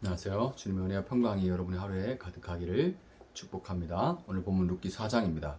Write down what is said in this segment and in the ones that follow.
안녕하세요. 주님의 은혜와 평강이 여러분의 하루에 가득하기를 축복합니다. 오늘 본문 룻기 4장입니다.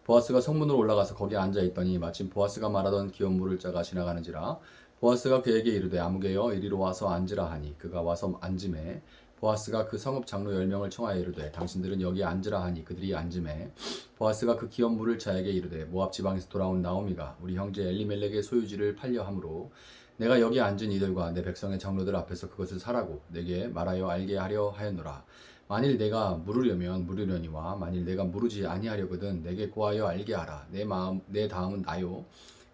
보아스가 성문으로 올라가서 거기에 앉아 있더니 마침 보아스가 말하던 기업 물을 자가 지나가는지라. 보아스가 그에게 이르되 아무개여 이리로 와서 앉으라 하니 그가 와서 앉음에 보아스가 그 성읍 장로 10명을 청하여 이르되 당신들은 여기 앉으라 하니 그들이 앉음에 보아스가 그 기업 물을 자에게 이르되 모압 지방에서 돌아온 나오미가 우리 형제 엘리멜렉의 소유지를 팔려 함으로 내가 여기 앉은 이들과 내 백성의 장로들 앞에서 그것을 사라고 내게 말하여 알게 하려 하였노라. 만일 내가 물으려면 물으려니와 만일 내가 물으지 아니하려거든 내게 고하여 알게 하라. 내 다음은 나요.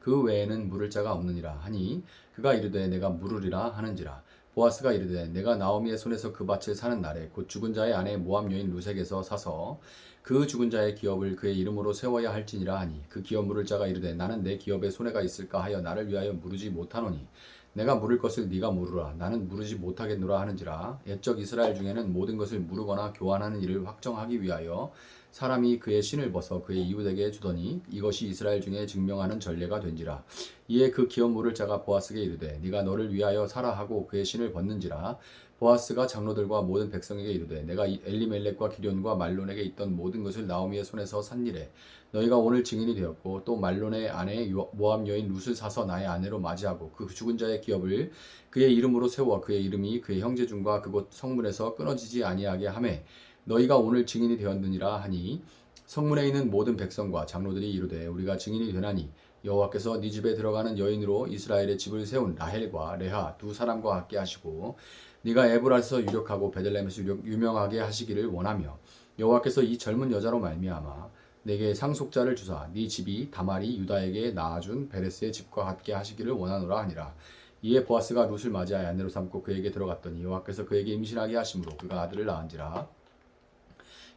그 외에는 물을 자가 없느니라 하니 그가 이르되 내가 물으리라 하는지라. 보아스가 이르되 내가 나오미의 손에서 그 밭을 사는 날에 곧 죽은 자의 아내 모압 여인 루색에서 사서 그 죽은 자의 기업을 그의 이름으로 세워야 할지니라 하니 그 기업 물을 자가 이르되 나는 내 기업에 손해가 있을까 하여 나를 위하여 물으지 못하노니 내가 물을 것을 네가 물으라. 나는 물으지 못하겠노라 하는지라. 옛적 이스라엘 중에는 모든 것을 물으거나 교환하는 일을 확정하기 위하여 사람이 그의 신을 벗어 그의 이웃에게 주더니 이것이 이스라엘 중에 증명하는 전례가 된지라. 이에 그 기업 물을 자가 보아스에게 이르되 네가 너를 위하여 사라 하고 그의 신을 벗는지라. 보아스가 장로들과 모든 백성에게 이르되 내가 엘리멜렉과 기련과 말론에게 있던 모든 것을 나오미의 손에서 산 일에 너희가 오늘 증인이 되었고 또 말론의 아내 모압 여인 룻을 사서 나의 아내로 맞이하고 그 죽은 자의 기업을 그의 이름으로 세워 그의 이름이 그의 형제 중과 그곳 성문에서 끊어지지 아니하게 하매 너희가 오늘 증인이 되었느니라 하니 성문에 있는 모든 백성과 장로들이 이르되 우리가 증인이 되나니 여호와께서 네 집에 들어가는 여인으로 이스라엘의 집을 세운 라헬과 레하 두 사람과 같게 하시고 네가 에브라에서 유력하고 베들레헴에서 유명하게 하시기를 원하며 여호와께서 이 젊은 여자로 말미암아 내게 상속자를 주사 네 집이 다말이 유다에게 낳아준 베레스의 집과 같게 하시기를 원하노라 하니라. 이에 보아스가 룻을 맞이하여 아내로 삼고 그에게 들어갔더니 여호와께서 그에게 임신하게 하심으로 그가 아들을 낳은지라.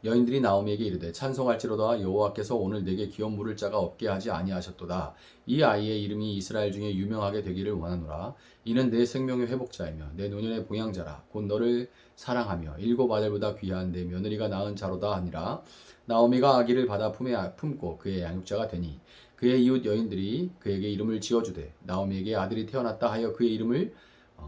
여인들이 나오미에게 이르되 찬송할지로다 여호와께서 오늘 내게 기업 물을 자가 없게 하지 아니하셨도다. 이 아이의 이름이 이스라엘 중에 유명하게 되기를 원하노라. 이는 내 생명의 회복자이며 내 노년의 봉양자라. 곧 너를 사랑하며 일곱 아들보다 귀한 내 며느리가 낳은 자로다 하니라. 나오미가 아기를 받아 품에 품고 그의 양육자가 되니 그의 이웃 여인들이 그에게 이름을 지어주되 나오미에게 아들이 태어났다 하여 그의 이름을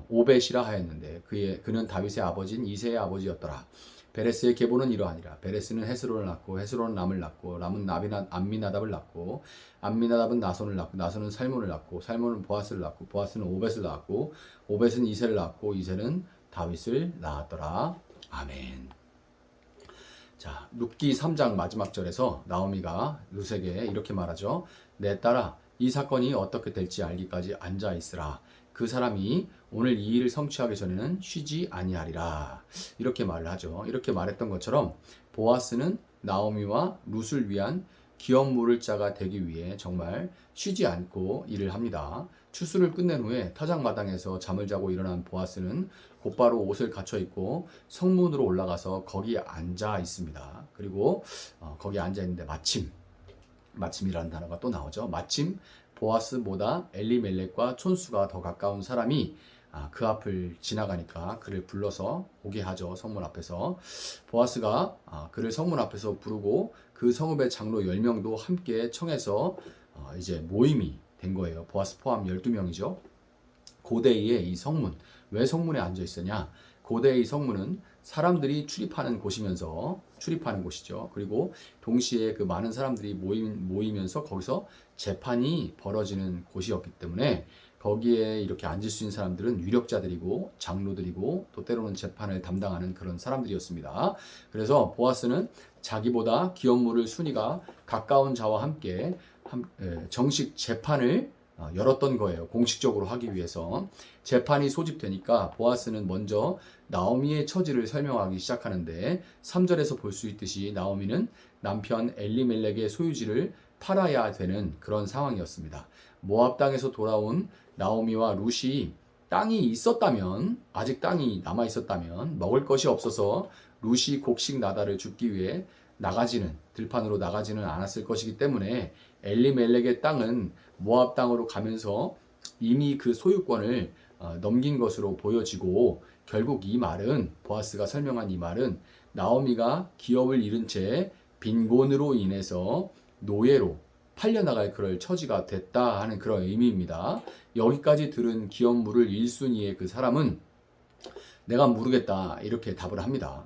오벳이라 하였는데 그는 다윗의 아버지인 이새의 아버지였더라. 베레스의 계보는 이러하니라. 베레스는 헤스론을 낳고 헤스론은 람을 낳고 람은 암미나답을 낳고 암미나답은 나손을 낳고 나손은 살몬을 낳고 살몬은 보아스를 낳고 보아스는 오벳을 낳고 오벳은 이새를 낳고 이새는 다윗을 낳았더라. 아멘. 자, 룻기 3장 마지막 절에서 나오미가 룻에게 이렇게 말하죠. 내 딸아, 이 사건이 어떻게 될지 알기까지 앉아 있으라. 그 사람이 오늘 이 일을 성취하기 전에는 쉬지 아니하리라. 이렇게 말을 하죠. 이렇게 말했던 것처럼 보아스는 나오미와 룻을 위한 기업 물을 자가 되기 위해 정말 쉬지 않고 일을 합니다. 추수를 끝낸 후에 타작마당에서 잠을 자고 일어난 보아스는 곧바로 옷을 갖춰 입고 성문으로 올라가서 거기에 앉아 있습니다. 그리고 거기에 앉아 있는데 마침이라는 단어가 또 나오죠. 마침 보아스보다 엘리멜렉과 촌수가 더 가까운 사람이 그 앞을 지나가니까 그를 불러서 오게 하죠. 성문 앞에서. 보아스가 그를 성문 앞에서 부르고 그 성읍의 장로 10명도 함께 청해서 이제 모임이 된 거예요. 보아스 포함 12명이죠. 고대의 이 성문, 왜 성문에 앉아 있었냐? 고대의 성문은 사람들이 출입하는 곳이죠. 그리고 동시에 그 많은 사람들이 모이면서 거기서 재판이 벌어지는 곳이었기 때문에 거기에 이렇게 앉을 수 있는 사람들은 유력자들이고 장로들이고 또 때로는 재판을 담당하는 그런 사람들이었습니다. 그래서 보아스는 자기보다 기업 물을 순위가 가까운 자와 함께 정식 재판을 열었던 거예요. 공식적으로 하기 위해서. 재판이 소집되니까 보아스는 먼저 나오미의 처지를 설명하기 시작하는데 3절에서 볼 수 있듯이 나오미는 남편 엘리멜렉의 소유지를 팔아야 되는 그런 상황이었습니다. 모압 땅에서 돌아온 나오미와 룻이 땅이 있었다면, 아직 땅이 남아 있었다면, 먹을 것이 없어서 룻이 곡식 나다를 줍기 위해 들판으로 나가지는 않았을 것이기 때문에 엘리멜렉의 땅은 모압 땅으로 가면서 이미 그 소유권을 넘긴 것으로 보여지고, 결국 이 말은, 보아스가 설명한 이 말은 나오미가 기업을 잃은 채 빈곤으로 인해서 노예로 팔려나갈 그럴 처지가 됐다 하는 그런 의미입니다. 여기까지 들은 기업 물을 1순위의 그 사람은 내가 모르겠다 이렇게 답을 합니다.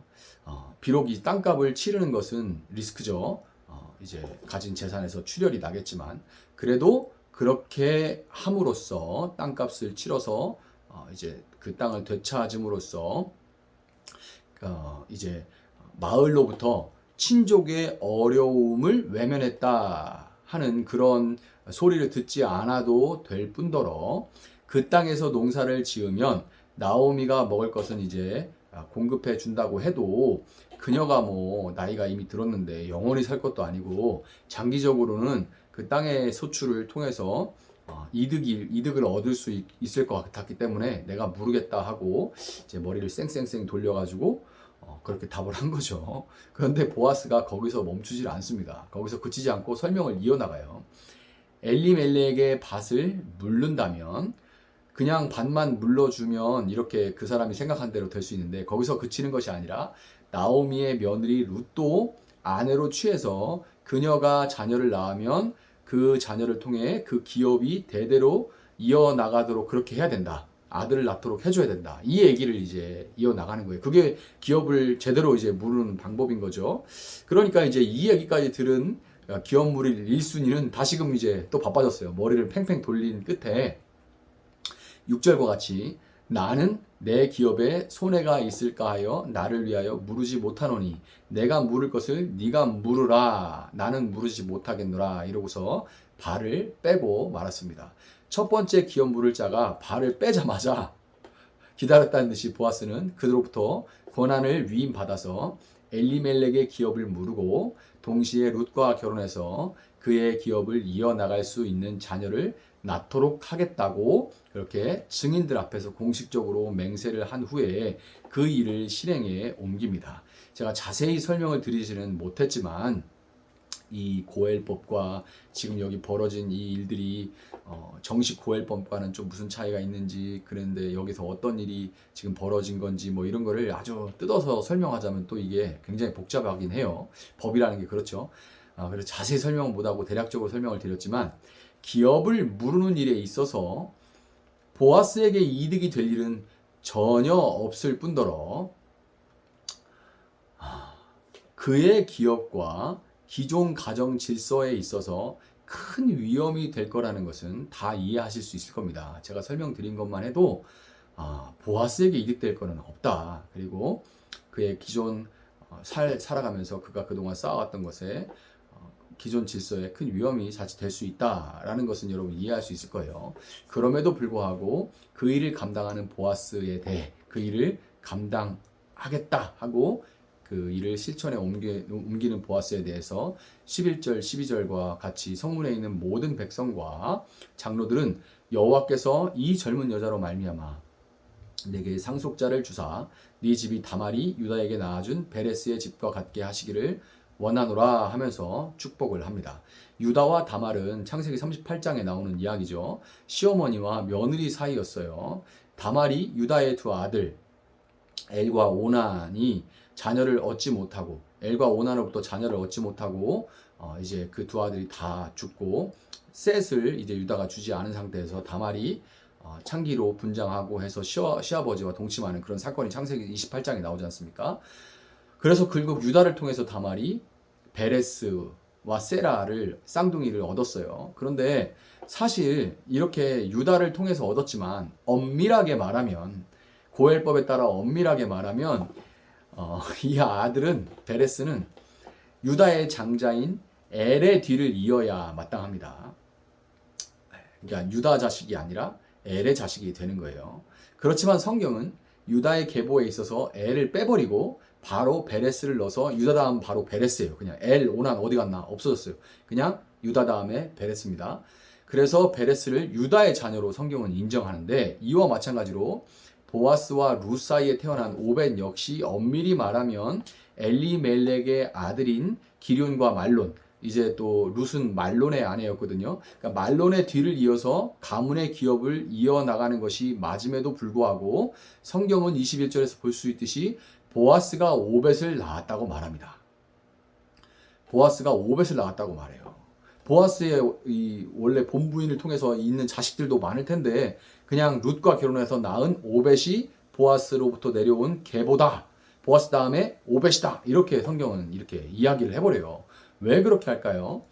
비록 이 땅값을 치르는 것은 리스크죠. 이제 가진 재산에서 출혈이 나겠지만 그래도 그렇게 함으로써 땅값을 치러서 이제 그 땅을 되찾음으로써 이제 마을로부터 친족의 어려움을 외면했다 하는 그런 소리를 듣지 않아도 될 뿐더러 그 땅에서 농사를 지으면 나오미가 먹을 것은 이제 공급해 준다고 해도 그녀가 뭐 나이가 이미 들었는데 영원히 살 것도 아니고 장기적으로는 그 땅의 소출을 통해서 이득을 얻을 수 있을 것 같았기 때문에 내가 모르겠다 하고 이제 머리를 쌩쌩쌩 돌려가지고 그렇게 답을 한 거죠. 그런데 보아스가 거기서 멈추질 않습니다. 거기서 그치지 않고 설명을 이어나가요. 엘리멜렉의 밭을 물른다면 그냥 밭만 물러주면 이렇게 그 사람이 생각한 대로 될 수 있는데 거기서 그치는 것이 아니라 나오미의 며느리 룻도 아내로 취해서 그녀가 자녀를 낳으면 그 자녀를 통해 그 기업이 대대로 이어나가도록 그렇게 해야 된다. 아들을 낳도록 해줘야 된다. 이 얘기를 이제 이어나가는 거예요. 그게 기업을 제대로 이제 물는 방법인 거죠. 그러니까 이제 이 얘기까지 들은 기업 물일 1순위는 다시금 이제 또 바빠졌어요. 머리를 팽팽 돌린 끝에 6절과 같이 나는 내 기업에 손해가 있을까 하여 나를 위하여 물으지 못하노니 내가 물을 것을 네가 물으라 나는 물으지 못하겠노라 이러고서 발을 빼고 말았습니다. 첫 번째 기업 물을 자가 발을 빼자마자 기다렸다는 듯이 보아스는 그로부터 권한을 위임받아서 엘리멜렉의 기업을 물고 동시에 룻과 결혼해서 그의 기업을 이어나갈 수 있는 자녀를 낳도록 하겠다고 그렇게 증인들 앞에서 공식적으로 맹세를 한 후에 그 일을 실행에 옮깁니다. 제가 자세히 설명을 드리지는 못했지만 이 고엘법과 지금 여기 벌어진 이 일들이 정식 고엘법과는 좀 무슨 차이가 있는지 그런데 여기서 어떤 일이 지금 벌어진 건지 뭐 이런 거를 아주 뜯어서 설명하자면 또 이게 굉장히 복잡하긴 해요. 법이라는 게 그렇죠. 그래서 자세히 설명은 못하고 대략적으로 설명을 드렸지만 기업을 무르는 일에 있어서 보아스에게 이득이 될 일은 전혀 없을 뿐더러 그의 기업과 기존 가정 질서에 있어서 큰 위험이 될 거라는 것은 다 이해하실 수 있을 겁니다. 제가 설명드린 것만 해도 보아스에게 이득될 거는 없다. 그리고 그의 기존 살아가면서 그가 그동안 쌓아왔던 것에 기존 질서에 큰 위험이 자칫될 수 있다라는 것은 여러분 이해할 수 있을 거예요. 그럼에도 불구하고 그 일을 감당하는 보아스에 대해 그 일을 감당하겠다 하고 그 일을 실천에 옮기는 보아스에 대해서 11절, 12절과 같이 성문에 있는 모든 백성과 장로들은 여호와께서 이 젊은 여자로 말미암아 내게 상속자를 주사 네 집이 다말이 유다에게 낳아준 베레스의 집과 같게 하시기를 원하노라 하면서 축복을 합니다. 유다와 다말은 창세기 38장에 나오는 이야기죠. 시어머니와 며느리 사이였어요. 다말이 유다의 두 아들 엘과 오난이 자녀를 얻지 못하고 엘과 오난으로부터 자녀를 얻지 못하고 이제 그 두 아들이 다 죽고 셋을 이제 유다가 주지 않은 상태에서 다말이 창기로 분장하고 해서 시아버지와 동침하는 그런 사건이 창세기 28장에 나오지 않습니까? 그래서 결국 유다를 통해서 다말이 베레스와 세라를 쌍둥이를 얻었어요. 그런데 사실 이렇게 유다를 통해서 얻었지만 엄밀하게 말하면 고엘법에 따라 엄밀하게 말하면 이 아들은 베레스는 유다의 장자인 엘의 뒤를 이어야 마땅합니다. 그러니까 유다 자식이 아니라 엘의 자식이 되는 거예요. 그렇지만 성경은 유다의 계보에 있어서 엘을 빼버리고 바로 베레스를 넣어서 유다 다음 바로 베레스예요. 그냥 엘, 오난 어디 갔나 없어졌어요. 그냥 유다 다음에 베레스입니다. 그래서 베레스를 유다의 자녀로 성경은 인정하는데 이와 마찬가지로 보아스와 룻 사이에 태어난 오벳 역시 엄밀히 말하면 엘리멜렉의 아들인 기륜과 말론, 이제 또 룻은 말론의 아내였거든요. 그러니까 말론의 뒤를 이어서 가문의 기업을 이어나가는 것이 맞음에도 불구하고 성경은 21절에서 볼 수 있듯이 보아스가 오벳을 낳았다고 말합니다. 보아스가 오벳을 낳았다고 말해요. 보아스의 이 원래 본부인을 통해서 있는 자식들도 많을 텐데 그냥 룻과 결혼해서 낳은 오벳이 보아스로부터 내려온 계보다. 보아스 다음에 오벳이다. 이렇게 성경은 이렇게 이야기를 해버려요. 왜 그렇게 할까요?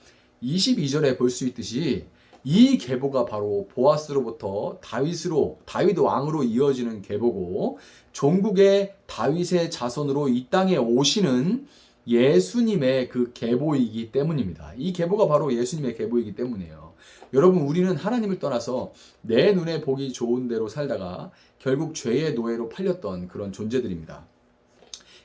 22절에 볼 수 있듯이 이 계보가 바로 보아스로부터 다윗 왕으로 이어지는 계보고, 종국의 다윗의 자손으로 이 땅에 오시는 예수님의 그 계보이기 때문입니다. 이 계보가 바로 예수님의 계보이기 때문이에요. 여러분, 우리는 하나님을 떠나서 내 눈에 보기 좋은 대로 살다가 결국 죄의 노예로 팔렸던 그런 존재들입니다.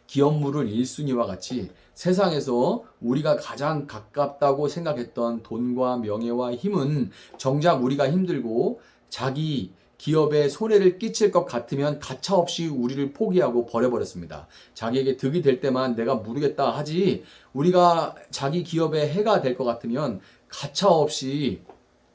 기업물을 1순위와 같이 세상에서 우리가 가장 가깝다고 생각했던 돈과 명예와 힘은 정작 우리가 힘들고 자기 기업에 손해를 끼칠 것 같으면 가차없이 우리를 포기하고 버려버렸습니다. 자기에게 득이 될 때만 내가 모르겠다 하지, 우리가 자기 기업에 해가 될 것 같으면 가차없이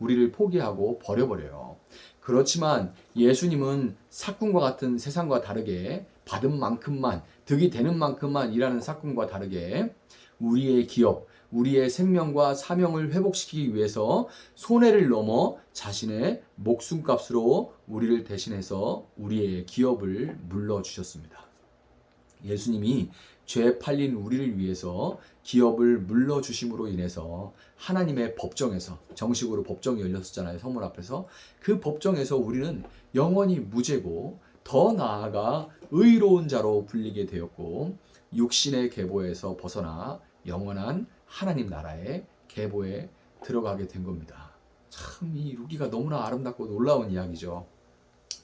우리를 포기하고 버려버려요. 그렇지만 예수님은 삭군과 같은 세상과 다르게 받은 만큼만, 득이 되는 만큼만 일하는 삭군과 다르게 우리의 기업, 우리의 생명과 사명을 회복시키기 위해서 손해를 넘어 자신의 목숨값으로 우리를 대신해서 우리의 기업을 물러주셨습니다. 예수님이 죄에 팔린 우리를 위해서 기업을 물러주심으로 인해서 하나님의 법정에서, 정식으로 법정이 열렸었잖아요. 성문 앞에서. 그 법정에서 우리는 영원히 무죄고 더 나아가 의로운 자로 불리게 되었고, 육신의 계보에서 벗어나 영원한 하나님 나라의 계보에 들어가게 된 겁니다. 참 이 루기가 너무나 아름답고 놀라운 이야기죠.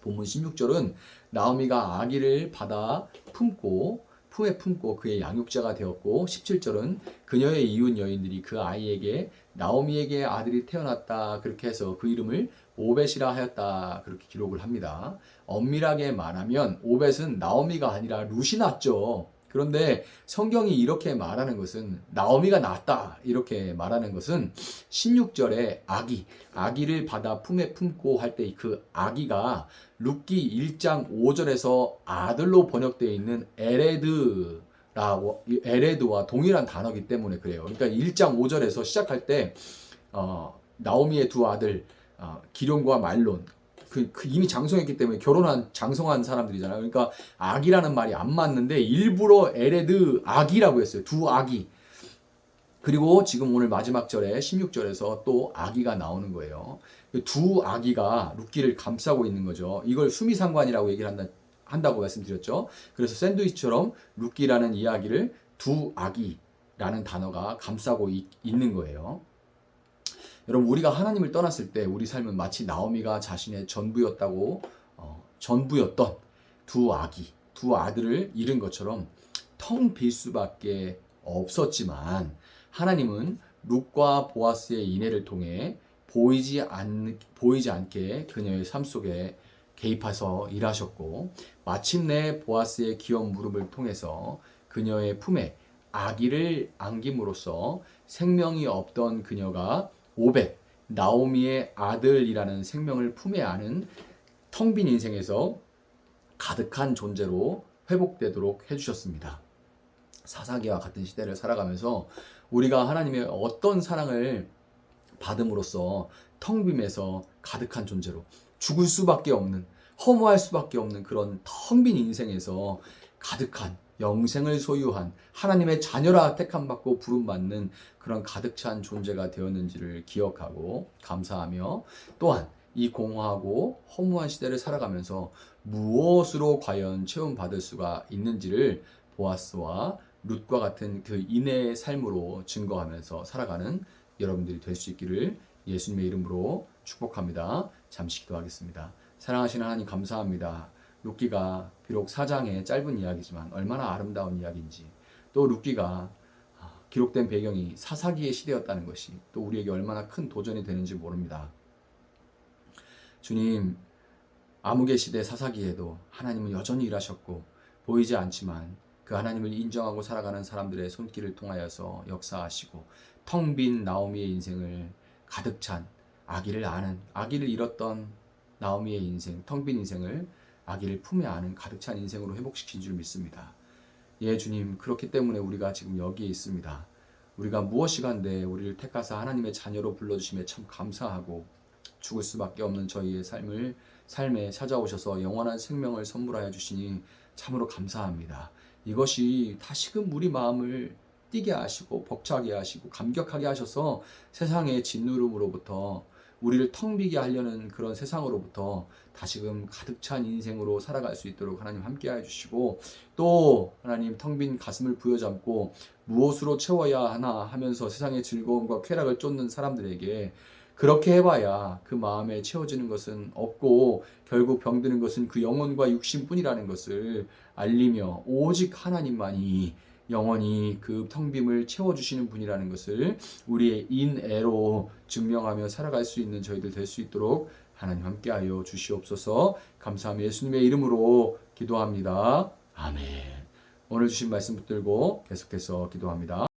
본문 16절은 나오미가 아기를 받아 품에 품고 그의 양육자가 되었고, 17절은 그녀의 이웃 여인들이 그 아이에게 나오미에게 아들이 태어났다 그렇게 해서 그 이름을 오벳이라 하였다 그렇게 기록을 합니다. 엄밀하게 말하면 오벳은 나오미가 아니라 룻이 낳았죠. 그런데 성경이 이렇게 말하는 것은, 나오미가 낳았다 이렇게 말하는 것은 16절에 아기를 받아 품에 품고 할 때 그 아기가 룻기 1장 5절에서 아들로 번역되어 있는 에레드와 동일한 단어이기 때문에 그래요. 그러니까 1장 5절에서 시작할 때 나오미의 두 아들 기럯과 말론, 이미 장성했기 때문에 장성한 사람들이잖아요. 그러니까 아기라는 말이 안 맞는데 일부러 에레드 아기라고 했어요. 두 아기. 그리고 지금 오늘 마지막 절에 16절에서 또 아기가 나오는 거예요. 두 아기가 룻기를 감싸고 있는 거죠. 이걸 수미상관이라고 얘기를 한다고 말씀드렸죠. 그래서 샌드위치처럼 룻기라는 이야기를 두 아기라는 단어가 감싸고 있는 거예요. 여러분, 우리가 하나님을 떠났을 때 우리 삶은 마치 나오미가 자신의 전부였던 두 아들을 잃은 것처럼 텅 빌 수밖에 없었지만, 하나님은 룻과 보아스의 인애를 통해 보이지 않게 그녀의 삶 속에 개입해서 일하셨고, 마침내 보아스의 기업 무릎을 통해서 그녀의 품에 아기를 안김으로써 생명이 없던 그녀가 오벳, 나오미의 아들이라는 생명을 품에 안은 텅 빈 인생에서 가득한 존재로 회복되도록 해주셨습니다. 사사기와 같은 시대를 살아가면서 우리가 하나님의 어떤 사랑을 받음으로써 텅 빔에서 가득한 존재로 죽을 수밖에 없는, 허무할 수밖에 없는 그런 텅 빈 인생에서 가득한 영생을 소유한 하나님의 자녀라 택함받고 부름받는 그런 가득 찬 존재가 되었는지를 기억하고 감사하며, 또한 이 공허하고 허무한 시대를 살아가면서 무엇으로 과연 채움받을 수가 있는지를 보아스와 룻과 같은 그 인애의 삶으로 증거하면서 살아가는 여러분들이 될 수 있기를 예수님의 이름으로 축복합니다. 잠시 기도하겠습니다. 사랑하시는 하나님, 감사합니다. 룻기가 비록 4장의 짧은 이야기지만 얼마나 아름다운 이야기인지, 또 룻기가 기록된 배경이 사사기의 시대였다는 것이 또 우리에게 얼마나 큰 도전이 되는지 모릅니다. 주님, 암흑의 시대 사사기에도 하나님은 여전히 일하셨고, 보이지 않지만 그 하나님을 인정하고 살아가는 사람들의 손길을 통하여서 역사하시고, 텅 빈 나오미의 인생을 가득 찬 아기를 잃었던 나오미의 인생, 텅 빈 인생을 아기를 품에 안은 가득 찬 인생으로 회복시킨 줄 믿습니다. 예, 주님, 그렇기 때문에 우리가 지금 여기에 있습니다. 우리가 무엇이간데 우리를 택하사 하나님의 자녀로 불러주심에 참 감사하고, 죽을 수밖에 없는 저희의 삶을 삶에 찾아오셔서 영원한 생명을 선물하여 주시니 참으로 감사합니다. 이것이 다시금 우리 마음을 뛰게 하시고 벅차게 하시고 감격하게 하셔서 세상의 짓누름으로부터 우리를 텅 비게 하려는 그런 세상으로부터 다시금 가득 찬 인생으로 살아갈 수 있도록 하나님 함께하여 주시고, 또 하나님 텅 빈 가슴을 부여잡고 무엇으로 채워야 하나 하면서 세상의 즐거움과 쾌락을 쫓는 사람들에게 그렇게 해봐야 그 마음에 채워지는 것은 없고 결국 병드는 것은 그 영혼과 육신뿐이라는 것을 알리며 오직 하나님만이 영원히 그 텅 빔을 채워주시는 분이라는 것을 우리의 인애로 증명하며 살아갈 수 있는 저희들 될 수 있도록 하나님 함께하여 주시옵소서. 감사하며 예수님의 이름으로 기도합니다. 아멘. 오늘 주신 말씀 붙들고 계속해서 기도합니다.